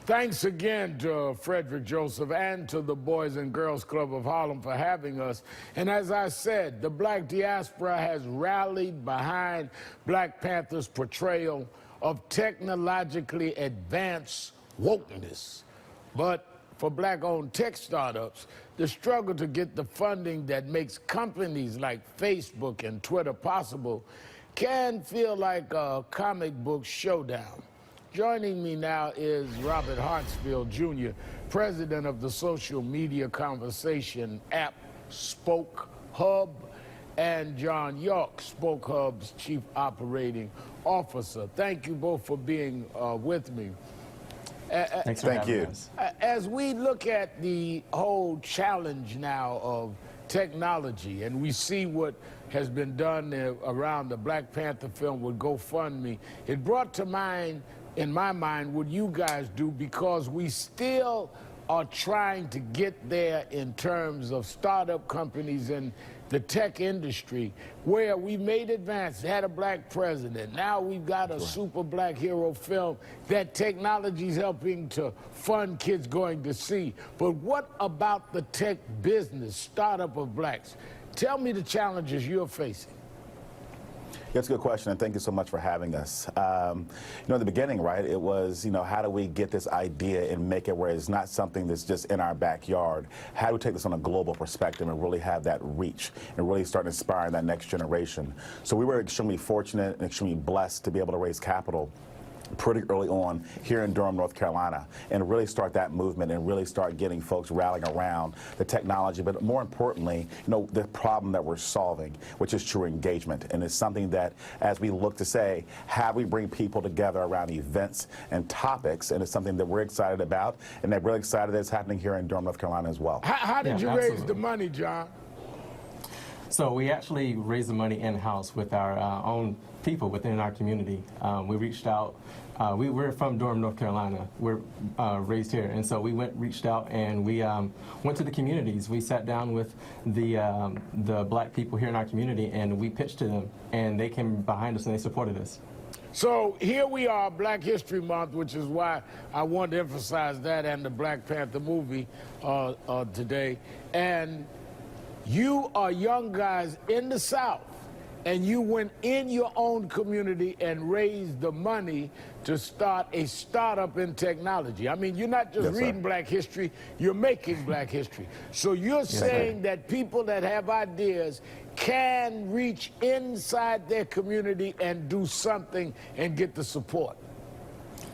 Thanks again to Frederick Joseph and to the Boys and Girls Club of Harlem for having us. And as I said, the black diaspora has rallied behind Black Panther's portrayal of technologically advanced wokeness. But for black-owned tech startups, the struggle to get the funding that makes companies like Facebook and Twitter possible can feel like a comic book showdown. Joining me now is Robert Hartsfield, Jr., president of the social media conversation app SpokeHub, and John York, SpokeHub's chief operating officer. Thank you both for being with me. Thanks for having us. As we look at the whole challenge now of technology, and we see what has been done around the Black Panther film with GoFundMe, it brought to mind, in my mind, what you guys do, because we still are trying to get there in terms of startup companies in the tech industry, where we made advances, had a black president. Now we've got a super black hero film that technology's helping to fund kids going to see. But what about the tech business, startup of blacks? Tell me the challenges you're facing. That's a good question, and thank you so much for having us. In the beginning, right, it was, how do we get this idea and make it where it's not something that's just in our backyard? How do we take this on a global perspective and really have that reach and really start inspiring that next generation? So we were extremely fortunate and extremely blessed to be able to raise capital pretty early on here in Durham, North Carolina, and really start that movement and really start getting folks rallying around the technology, but more importantly, the problem that we're solving, which is true engagement. And it's something that, as we look to say, how we bring people together around events and topics, and it's something that we're excited about, and they're really excited that it's happening here in Durham, North Carolina as well. How did you raise the money, John? So we actually raised the money in-house with our own people within our community. We reached out. We're from Durham, North Carolina. We're raised here, and so we reached out, and we went to the communities. We sat down with the black people here in our community, and we pitched to them, and they came behind us and they supported us. So here we are, Black History Month, which is why I want to emphasize that and the Black Panther movie today. And you are young guys in the South, and you went in your own community and raised the money to start a startup in technology. I mean, you're not just reading Black history, you're making Black history. So you're saying that people that have ideas can reach inside their community and do something and get the support.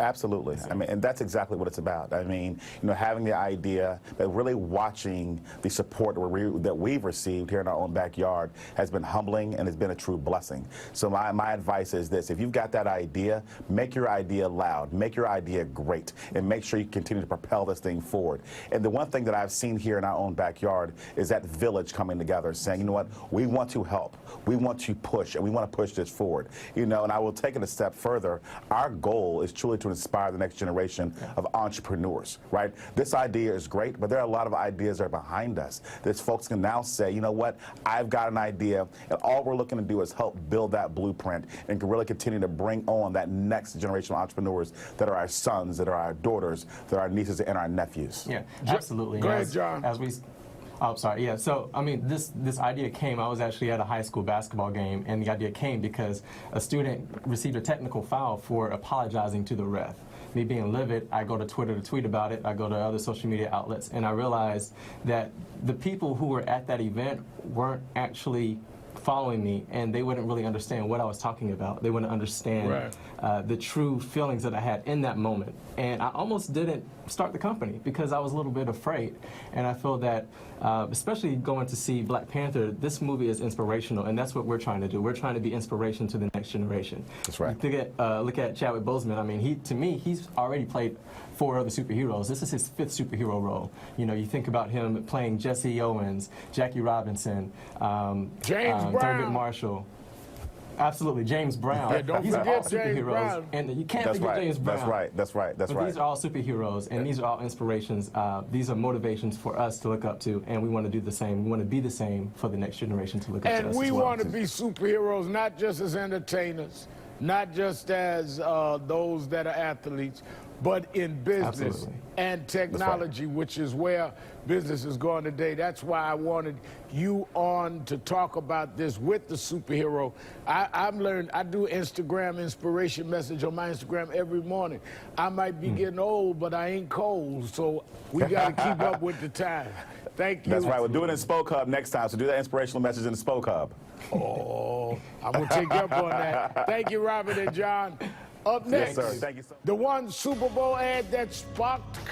Absolutely. I mean, and that's exactly what it's about. I mean, having the idea, but really watching the support that we've received here in our own backyard has been humbling, and it's been a true blessing. So my advice is this: if you've got that idea, make your idea loud, make your idea great, and make sure you continue to propel this thing forward. And the one thing that I've seen here in our own backyard is that village coming together, saying, you know what, we want to help, we want to push, and we want to push this forward. And I will take it a step further. Our goal is truly to inspire the next generation of entrepreneurs, right? This idea is great, but there are a lot of ideas that are behind us. That folks can now say, you know what, I've got an idea, and all we're looking to do is help build that blueprint and can really continue to bring on that next generation of entrepreneurs that are our sons, that are our daughters, that are our nieces and our nephews. Yeah, absolutely. Go ahead, John. Oh, sorry. Yeah. So, I mean, this idea came. I was actually at a high school basketball game, and the idea came because a student received a technical foul for apologizing to the ref. Me being livid, I go to Twitter to tweet about it. I go to other social media outlets, and I realized that the people who were at that event weren't actually following me, and they wouldn't really understand what I was talking about. They wouldn't understand the true feelings that I had in that moment. And I almost didn't start the company because I was a little bit afraid. And I feel that, especially going to see Black Panther, this movie is inspirational, and that's what we're trying to do. We're trying to be inspiration to the next generation. That's right. Look at Chadwick Boseman. I mean, to me, he's already played 4 other superheroes. This is his 5th superhero role. You think about him playing Jesse Owens, Jackie Robinson, James Brown, Thurgood Marshall. Absolutely, James Brown. Yeah, don't these are all forget James superheroes, Brown. and you can't forget James Brown. That's right. These are all superheroes, and these are all inspirations. These are motivations for us to look up to, and we want to do the same. We want to be the same for the next generation to look up to us And we as well. want to be superheroes, not just as entertainers, not just as those that are athletes, but in business Absolutely. and technology, which is where business is going today. That's why I wanted you on to talk about this with the superhero. I've learned, I do Instagram inspiration message on my Instagram every morning. I might be getting old, but I ain't cold, so we got to keep up with the time. Thank you. That's right. We'll do it in SpokeHub next time. So do that inspirational message in the SpokeHub. Oh, I'm going to take you up on that. Thank you, Robert and John. Up next, Yes, sir. Thank you so much. the one Super Bowl ad that sparked